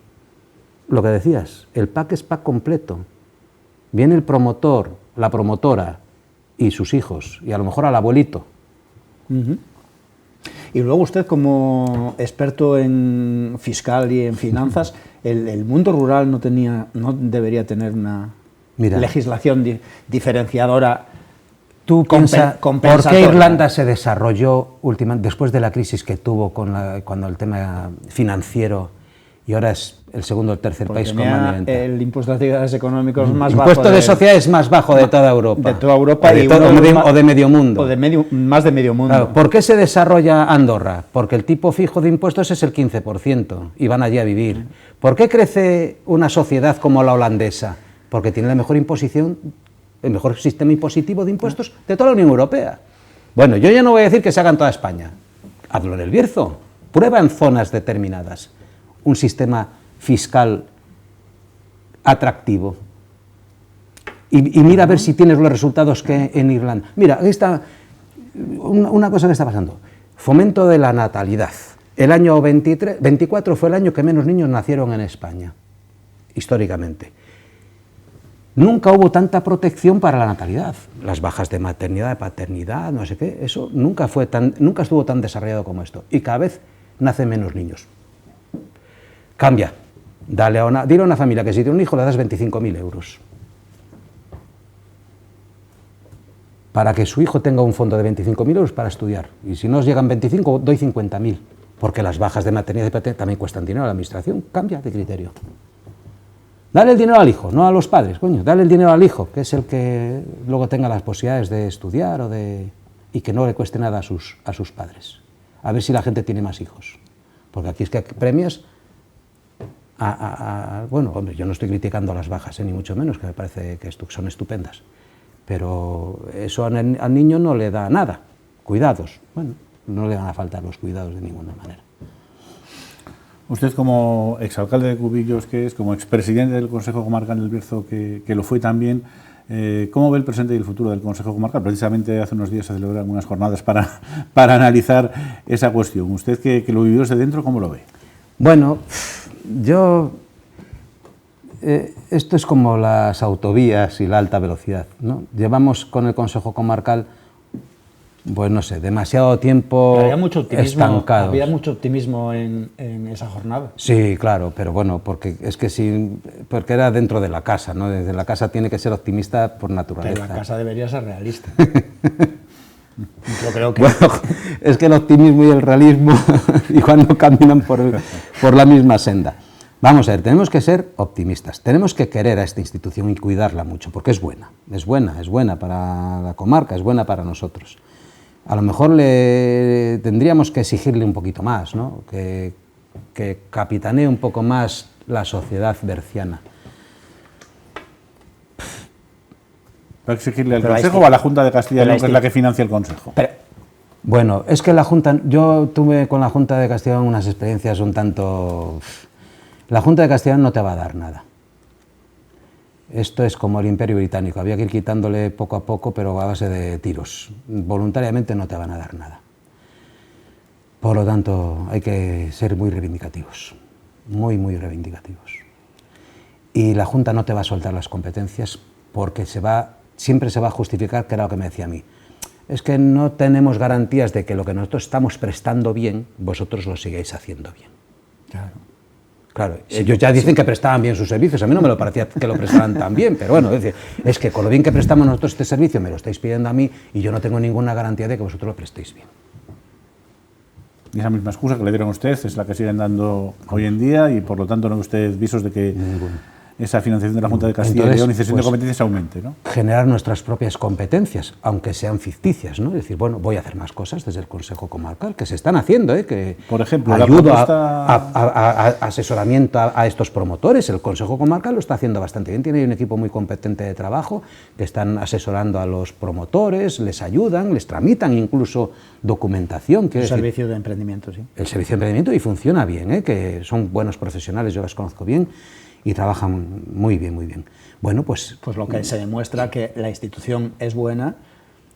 lo que decías, el pack es pack completo. Viene el promotor, la promotora y sus hijos, y a lo mejor al abuelito. Y luego usted, como experto en fiscal y en finanzas, el mundo rural no debería tener una legislación diferenciadora. Tú piensas, ¿por qué compensatoria. Irlanda se desarrolló después de la crisis que tuvo cuando el tema financiero, y ahora es el segundo o el tercer Porque país con más tenía nivel? el impuesto de actividades económicas más bajo. Impuesto de sociedades más bajo de toda Europa. De toda Europa o de medio mundo. O de más de medio mundo. Claro, ¿por qué se desarrolla Andorra? Porque el tipo fijo de impuestos es el 15% y van allí a vivir. ¿Por qué crece una sociedad como la holandesa? Porque tiene la mejor imposición, el mejor sistema impositivo de impuestos de toda la Unión Europea. Bueno, yo ya no voy a decir que se haga en toda España. Hazlo en el Bierzo. Prueba en zonas determinadas un sistema fiscal atractivo. Y mira a ver si tienes los resultados que en Irlanda. Mira, aquí está una cosa que está pasando. Fomento de la natalidad. El año 24 fue el año que menos niños nacieron en España, históricamente. Nunca hubo tanta protección para la natalidad. Las bajas de maternidad, de paternidad, no sé qué, eso nunca estuvo tan desarrollado como esto. Y cada vez nacen menos niños. Cambia. Dile a una familia que si tiene un hijo le das 25.000 euros. Para que su hijo tenga un fondo de 25.000 euros para estudiar. Y si no os llegan 25, doy 50.000. Porque las bajas de maternidad y paternidad también cuestan dinero a la administración. Cambia de criterio. Dale el dinero al hijo, no a los padres, coño. Dale el dinero al hijo, que es el que luego tenga las posibilidades de estudiar y que no le cueste nada a sus padres. A ver si la gente tiene más hijos. Porque aquí es que premias bueno, hombre, yo no estoy criticando las bajas, ni mucho menos, que me parece que son estupendas. pero eso al niño no le da nada. Cuidados, bueno, no le van a faltar los cuidados de ninguna manera. Usted, como exalcalde de Cubillos, que es, como expresidente del Consejo Comarcal del Bierzo, que lo fue también, ¿cómo ve el presente y el futuro del Consejo Comarcal? Precisamente hace unos días se celebraron unas jornadas para analizar esa cuestión. Usted, que lo vivió desde dentro, ¿cómo lo ve? Bueno, yo... esto es como las autovías y la alta velocidad, ¿no? Llevamos con el Consejo Comarcal, pues no sé, demasiado tiempo estancados. Había mucho optimismo en esa jornada. Sí, claro, pero bueno, porque era dentro de la casa, ¿no? Desde la casa tiene que ser optimista por naturaleza. Pero la casa debería ser realista. Yo creo que... Bueno, es que el optimismo y el realismo igual no caminan por la misma senda. Vamos a ver, tenemos que ser optimistas, tenemos que querer a esta institución y cuidarla mucho, porque es buena para la comarca, es buena para nosotros. A lo mejor tendríamos que exigirle un poquito más, ¿no? Que capitanee un poco más la sociedad berciana. ¿Va a exigirle al Consejo o a la Junta de Castilla y León, que es la que financia el Consejo? Bueno, es que yo tuve con la Junta de Castilla y León unas experiencias un tanto... La Junta de Castilla y León no te va a dar nada. Esto es como el Imperio Británico, había que ir quitándole poco a poco, pero a base de tiros. Voluntariamente no te van a dar nada. Por lo tanto, hay que ser muy reivindicativos, muy reivindicativos. Y la Junta no te va a soltar las competencias porque siempre se va a justificar, que era lo que me decía a mí. Es que no tenemos garantías de que lo que nosotros estamos prestando bien, vosotros lo sigáis haciendo bien. Claro, ellos ya dicen que prestaban bien sus servicios, a mí no me lo parecía que lo prestaran tan bien, pero bueno, es que con lo bien que prestamos nosotros este servicio me lo estáis pidiendo a mí y yo no tengo ninguna garantía de que vosotros lo prestéis bien. Y esa misma excusa que le dieron a usted es la que siguen dando hoy en día y por lo tanto no ve usted visos de que esa financiación de la Junta de Castilla y León y cesión de competencias aumente, ¿no? Generar nuestras propias competencias, aunque sean ficticias, ¿no? Es decir, bueno, voy a hacer más cosas desde el Consejo Comarcal, que se están haciendo, que por ejemplo, ayudo a asesoramiento a estos promotores. El Consejo Comarcal lo está haciendo bastante bien, tiene un equipo muy competente de trabajo, que están asesorando a los promotores, les ayudan, les tramitan incluso documentación. El servicio de emprendimiento, sí. El servicio de emprendimiento, y funciona bien, que son buenos profesionales, yo los conozco bien, y trabajan muy bien. Bueno, pues lo que se demuestra que la institución es buena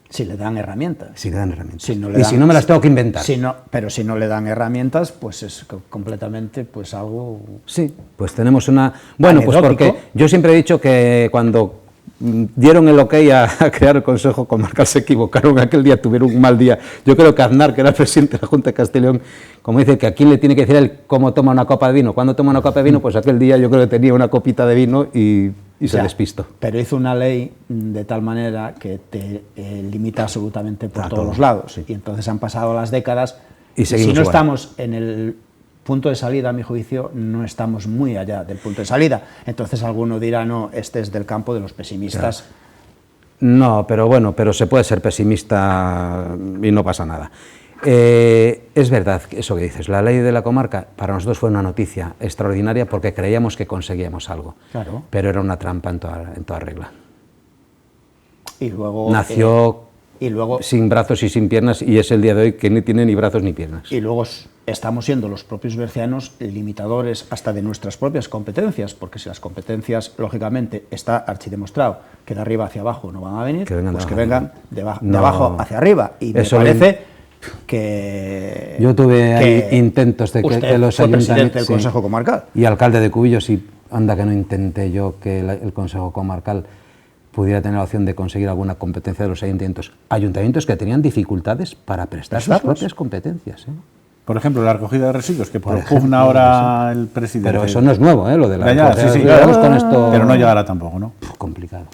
si le dan herramientas. Si le dan herramientas. Si no me las tengo que inventar. Pero si no le dan hermanotas, pues es completamente pues algo... Sí, pues tenemos una... Bueno, anecdótico. Pues porque yo siempre he dicho que cuando dieron el ok a crear el Consejo Comarcal se equivocaron, aquel día tuvieron un mal día. Yo creo que Aznar, que era el presidente de la Junta de Castilla y León, como dice que a quién le tiene que decir él cómo toma una copa de vino, cuándo toma una copa de vino, pues aquel día yo creo que tenía una copita de vino y se despistó. Pero hizo una ley de tal manera que te limita absolutamente por todos los lados. Sí. Y entonces han pasado las décadas y si no estamos en el punto de salida, a mi juicio, no estamos muy allá del punto de salida. Entonces alguno dirá, no, este es del campo de los pesimistas. Claro. No, pero bueno, pero se puede ser pesimista y no pasa nada. Es verdad eso que dices, la ley de la comarca para nosotros fue una noticia extraordinaria porque creíamos que conseguíamos algo, claro. Pero era una trampa en toda regla. Y luego... Nació sin brazos y sin piernas y es el día de hoy que no tiene ni brazos ni piernas. Y luego estamos siendo los propios bercianos limitadores hasta de nuestras propias competencias, porque si las competencias, lógicamente, está archidemostrado que de arriba hacia abajo no van a venir, que vengan de abajo hacia arriba. Y me parece que... Yo tuve ahí intentos de que los ayuntamientos... presidente del Consejo Comarcal. Y alcalde de Cubillos, y anda que no intenté yo que el Consejo Comarcal pudiera tener la opción de conseguir alguna competencia de los ayuntamientos. Ayuntamientos que tenían dificultades para prestar sus propias competencias. Por ejemplo, la recogida de residuos, que propugna ahora el presidente. Pero eso no es nuevo, lo de la recogida de residuos. Con esto... Pero no llegará tampoco, ¿no? Complicado.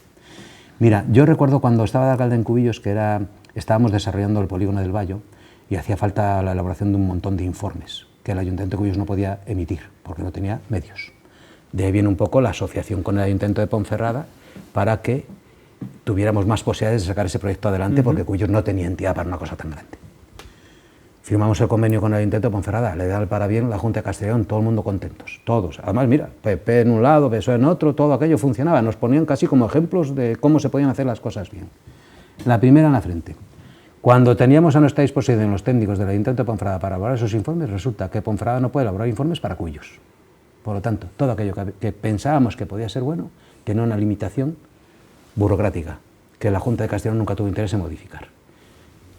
Mira, yo recuerdo cuando estaba de alcalde en Cubillos que estábamos desarrollando el polígono del Bayo y hacía falta la elaboración de un montón de informes que el Ayuntamiento de Cubillos no podía emitir porque no tenía medios. De ahí viene un poco la asociación con el Ayuntamiento de Ponferrada para que tuviéramos más posibilidades de sacar ese proyecto adelante, porque Cubillos no tenía entidad para una cosa tan grande. Firmamos el convenio con el Ayuntamiento de Ponferrada, le da el parabién la Junta de Castilla y León, todo el mundo contentos, todos. Además, mira, PP en un lado, PSOE en otro, todo aquello funcionaba, nos ponían casi como ejemplos de cómo se podían hacer las cosas bien. La primera en la frente. Cuando teníamos a nuestra disposición los técnicos del Ayuntamiento de Ponferrada para elaborar esos informes, resulta que Ponferrada no puede elaborar informes para cuyos. Por lo tanto, todo aquello que pensábamos que podía ser bueno, tenía una limitación burocrática, que la Junta de Castilla y León nunca tuvo interés en modificar.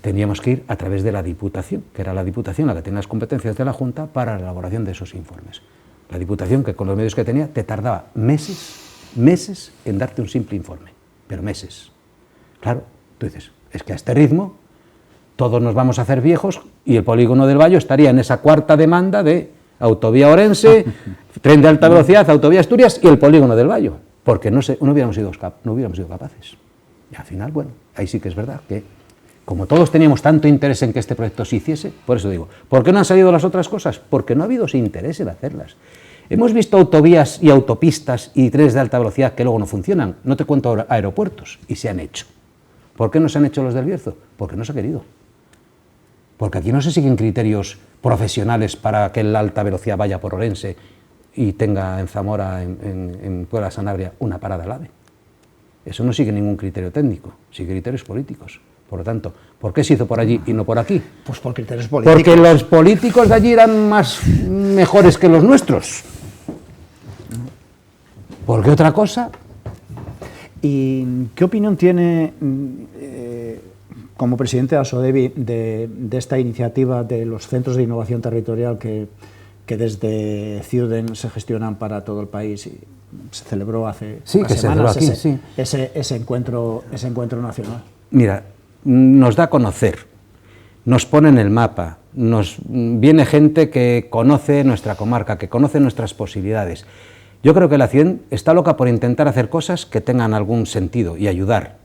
Teníamos que ir a través de la Diputación, que era la Diputación la que tenía las competencias de la Junta para la elaboración de esos informes. La Diputación, que con los medios que tenía, te tardaba meses en darte un simple informe, pero meses. Claro, tú dices, es que a este ritmo todos nos vamos a hacer viejos y el polígono del Bayo estaría en esa cuarta demanda de autovía Orense, tren de alta velocidad, autovía Asturias y el polígono del Bayo, porque no hubiéramos sido capaces. Y al final, bueno, ahí sí que es verdad que como todos teníamos tanto interés en que este proyecto se hiciese, por eso digo, ¿por qué no han salido las otras cosas? Porque no ha habido ese interés en hacerlas. Hemos visto autovías y autopistas y trenes de alta velocidad que luego no funcionan, no te cuento aeropuertos, y se han hecho. ¿Por qué no se han hecho los del Bierzo? Porque no se ha querido. Porque aquí no se siguen criterios profesionales para que la alta velocidad vaya por Orense y tenga en Zamora, en Puebla Sanabria, una parada al AVE. Eso no sigue ningún criterio técnico, sigue criterios políticos. Por lo tanto, ¿por qué se hizo por allí y no por aquí? Pues por criterios políticos. Porque los políticos de allí eran mejores que los nuestros. ¿Por qué otra cosa? ¿Y qué opinión tiene como presidente de ASODEBI de esta iniciativa de los centros de innovación territorial que desde Ciuden se gestionan para todo el país y se celebró hace unas semanas ese encuentro nacional? Mira, nos da a conocer, nos pone en el mapa, viene gente que conoce nuestra comarca, que conoce nuestras posibilidades. Yo creo que la CIEN está loca por intentar hacer cosas que tengan algún sentido y ayudar.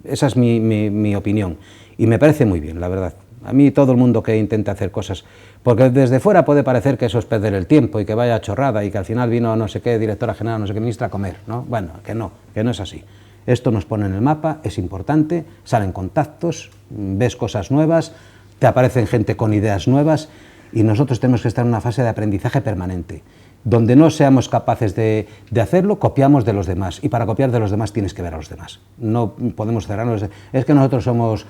Esa es mi opinión y me parece muy bien, la verdad. A mí todo el mundo que intente hacer cosas, porque desde fuera puede parecer que eso es perder el tiempo y que vaya chorrada y que al final vino no sé qué directora general, no sé qué ministra a comer, ¿no? Bueno, que no es así. Esto nos pone en el mapa, es importante, salen contactos, ves cosas nuevas, te aparecen gente con ideas nuevas y nosotros tenemos que estar en una fase de aprendizaje permanente. Donde no seamos capaces de hacerlo, copiamos de los demás y para copiar de los demás tienes que ver a los demás. No podemos cerrarnos, es que nosotros somos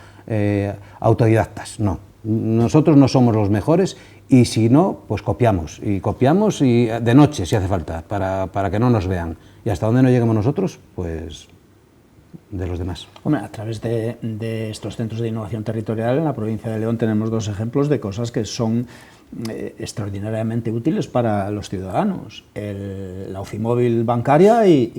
autodidactas, no. Nosotros no somos los mejores y si no, pues copiamos y de noche si hace falta para que no nos vean. Y hasta donde no lleguemos nosotros, pues de los demás. Hombre, a través de estos centros de innovación territorial en la provincia de León tenemos dos ejemplos de cosas que son extraordinariamente útiles para los ciudadanos. La Ofimóvil bancaria y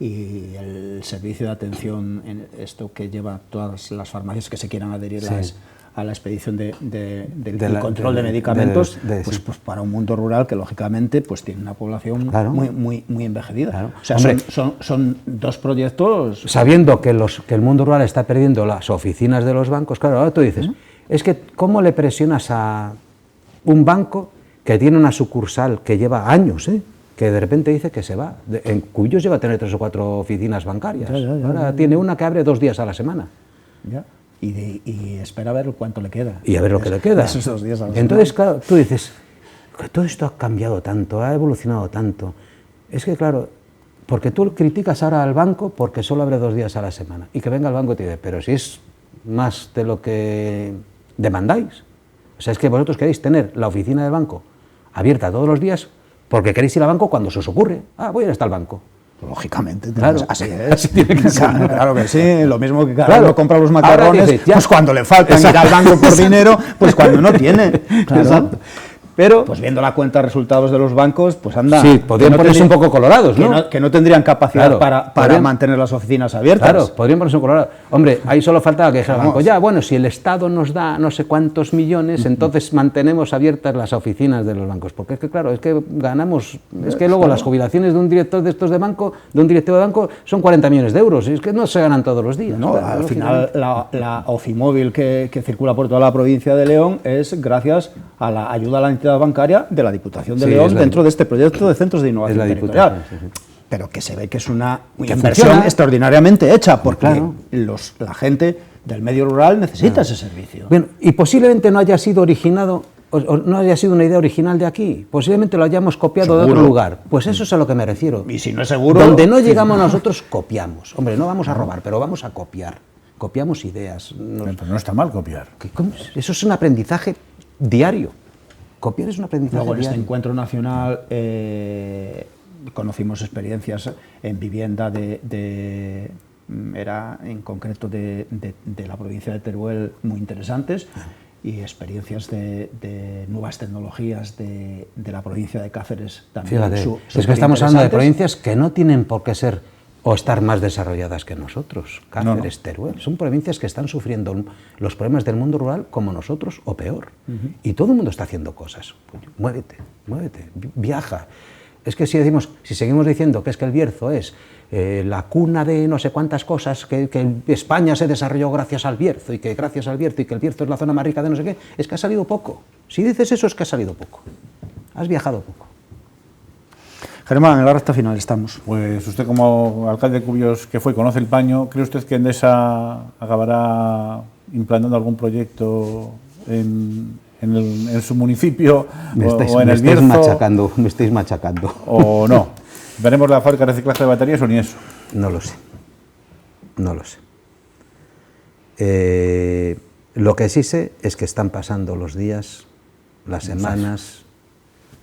el servicio de atención, en esto que lleva todas las farmacias que se quieran adherir a la expedición del control de medicamentos, pues para un mundo rural que lógicamente pues tiene una población muy envejecida. Claro. O sea, hombre, son dos proyectos. Sabiendo que el mundo rural está perdiendo las oficinas de los bancos, claro, ahora tú dices, es que ¿cómo le presionas a un banco que tiene una sucursal que lleva años, que de repente dice que se va? En Cuyos lleva a tener 3 o 4 oficinas bancarias. Ahora tiene una que abre 2 días a la semana. Ya. Y espera a ver cuánto le queda. Y a ver lo que le queda. Esos 2 días a la semana. Entonces, claro, tú dices, que todo esto ha cambiado tanto, ha evolucionado tanto. Es que, claro, porque tú criticas ahora al banco porque solo abre 2 días a la semana. Y que venga el banco y te dice, pero si es más de lo que demandáis. O sea, es que vosotros queréis tener la oficina del banco abierta todos los días porque queréis ir al banco cuando se os ocurre. Ah, voy a ir hasta el banco. Lógicamente, claro, así es. Así tiene que ser. Claro que sí, lo mismo que cada uno compra los macarrones, dice, pues cuando le faltan ir al banco por dinero, pues cuando no tiene. Claro. Exacto. Pero, pues viendo la cuenta de resultados de los bancos, pues anda. Sí, podrían ponerse un poco colorados, ¿no? Que no tendrían capacidad para mantener las oficinas abiertas. Claro, podrían ponerse un colorado. Hombre, ahí solo faltaba que dijera el banco, ya, bueno, si el Estado nos da no sé cuántos millones, entonces mantenemos abiertas las oficinas de los bancos. Porque es que, claro, es que ganamos, es que luego las jubilaciones de un director de estos de banco, de un directivo de banco, son 40 millones de euros. Y es que no se ganan todos los días. No, al final la Ofimóvil que circula por toda la provincia de León es gracias a la ayuda a la entidad bancaria de la Diputación de León dentro de este proyecto de centros de innovación territorial. Pero que se ve que es una inversión extraordinariamente hecha, porque la gente del medio rural necesita ese servicio. Bueno, y posiblemente no haya sido originado, o no haya sido una idea original de aquí, posiblemente lo hayamos copiado de otro lugar. Pues eso es a lo que me refiero. Y si no es seguro... Donde no llegamos nosotros, copiamos. Hombre, no vamos a robar, pero vamos a copiar. Copiamos ideas. Pero no está mal copiar. Eso es un aprendizaje diario. Copiar es un aprendizaje Luego en diario. este encuentro nacional conocimos experiencias en vivienda era en concreto de la provincia de Teruel muy interesantes, y experiencias de nuevas tecnologías de la provincia de Cáceres también. Fíjate, es que estamos hablando de provincias que no tienen por qué ser o estar más desarrolladas que nosotros. Cáceres, Teruel, son provincias que están sufriendo los problemas del mundo rural como nosotros o peor. Y todo el mundo está haciendo cosas. Pues, muévete, viaja. Es que si seguimos diciendo que es que el Bierzo es la cuna de no sé cuántas cosas, que España se desarrolló gracias al Bierzo, y que gracias al Bierzo, y que el Bierzo es la zona más rica de no sé qué, es que ha salido poco. Si dices eso, es que ha salido poco. Has viajado poco. Germán, en la recta final estamos. Pues usted, como alcalde de Cubillos que fue, conoce el paño. ¿Cree usted que Endesa acabará implantando algún proyecto en su municipio o en el Bierzo? Me estáis machacando. ¿O no? ¿Veremos la fábrica de reciclaje de baterías o ni eso? No lo sé. Lo que sí sé es que están pasando los días, las semanas,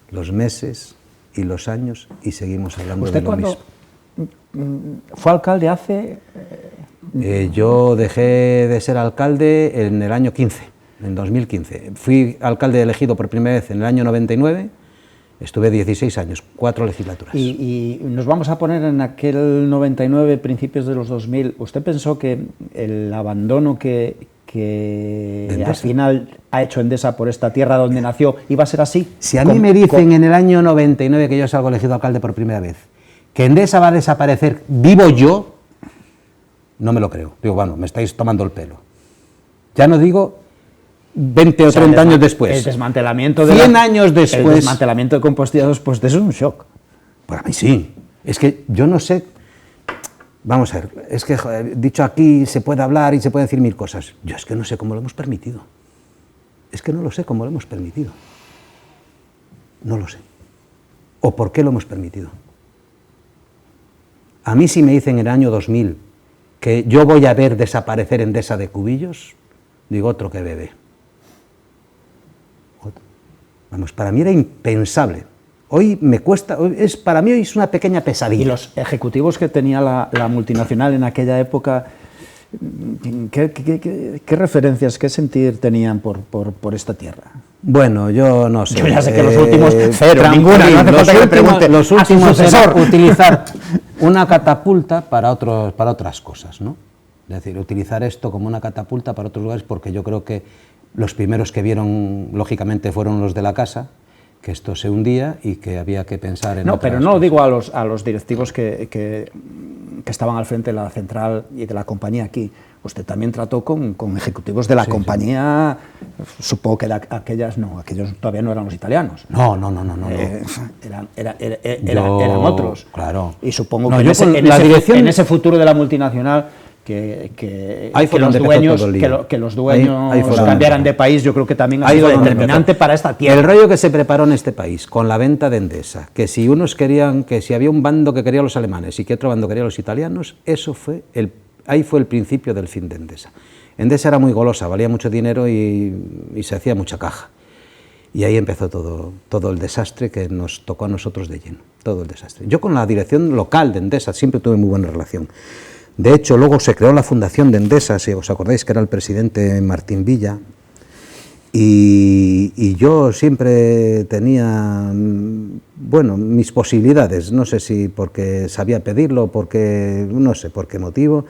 los meses y los años, y seguimos hablando de lo mismo. ¿Usted cuándo fue alcalde hace...? Yo dejé de ser alcalde en el año 15, en 2015. Fui alcalde elegido por primera vez en el año 99, estuve 16 años, 4 legislaturas. Y nos vamos a poner en aquel 99, principios de los 2000. ¿Usted pensó que el abandono que al final ha hecho Endesa por esta tierra donde nació iba a ser así? Si a mí me dicen en el año 99, que yo salgo elegido alcalde por primera vez, que Endesa va a desaparecer vivo yo, no me lo creo. Digo, bueno, me estáis tomando el pelo. Ya no digo 20 o 30 años después. El desmantelamiento de 100 años después. El desmantelamiento de Compostilla después de eso es un shock. Para mí sí. Es que yo no sé. Vamos a ver, es que joder, dicho aquí se puede hablar y se pueden decir mil cosas. Yo es que no sé cómo lo hemos permitido. Es que no lo sé cómo lo hemos permitido. No lo sé. ¿O por qué lo hemos permitido? A mí si me dicen en el año 2000 que yo voy a ver desaparecer Endesa de Cubillos, digo otro que bebe. Vamos, para mí era impensable. Hoy me cuesta, para mí hoy es una pequeña pesadilla. ¿Y los ejecutivos que tenía la multinacional en aquella época, qué referencias, qué sentir tenían por esta tierra? Bueno, yo no sé. Yo ya sé que los últimos cero, ninguna, no hace falta que le pregunte los a su últimos sucesor. era utilizar una catapulta para otras cosas, ¿no? Es decir, utilizar esto como una catapulta para otros lugares, porque yo creo que los primeros que vieron, lógicamente, fueron los de la casa, que esto se hundía y que había que pensar en No, otras pero no cosas. digo a los directivos que estaban al frente de la central y de la compañía aquí. Usted también trató con ejecutivos de la compañía, supongo que aquellos todavía no eran los italianos. No. Eran otros. Claro. Y supongo No, que yo con la dirección en ese futuro de la multinacional que los dueños cambiaran de país, yo creo que también ha sido determinante para esta tierra. El rollo que se preparó en este país con la venta de Endesa, que si unos querían, que si había un bando que quería los alemanes y que otro bando quería los italianos, ahí fue el principio del fin de Endesa. Endesa era muy golosa, valía mucho dinero y se hacía mucha caja. Y ahí empezó todo el desastre que nos tocó a nosotros de lleno, todo el desastre. Yo con la dirección local de Endesa siempre tuve muy buena relación. De hecho, luego se creó la fundación de Endesa, si os acordáis que era el presidente Martín Villa, y yo siempre tenía, bueno, mis posibilidades, no sé si porque sabía pedirlo, porque no sé por qué motivo,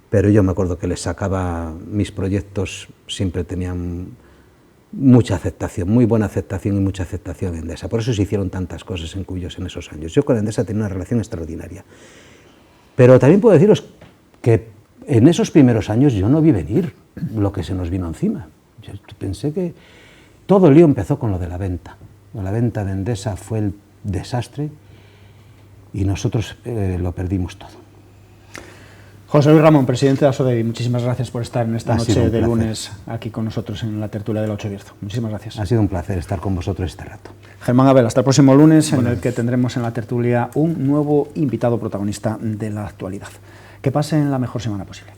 pero yo me acuerdo que les sacaba mis proyectos, siempre tenían mucha aceptación, muy buena aceptación y mucha aceptación en Endesa. Por eso se hicieron tantas cosas en Cubillos en esos años. Yo con Endesa tenía una relación extraordinaria. Pero también puedo deciros que en esos primeros años yo no vi venir lo que se nos vino encima. Yo pensé que todo el lío empezó con lo de la venta. La venta de Endesa fue el desastre y nosotros lo perdimos todo. José Luis Ramón, presidente de Asodevi, muchísimas gracias por estar en esta noche de lunes aquí con nosotros en la tertulia del 8 Bierzo. Muchísimas gracias. Ha sido un placer estar con vosotros este rato. Germán Abel, hasta el próximo lunes, en el que tendremos en la tertulia un nuevo invitado protagonista de la actualidad. Que pasen la mejor semana posible.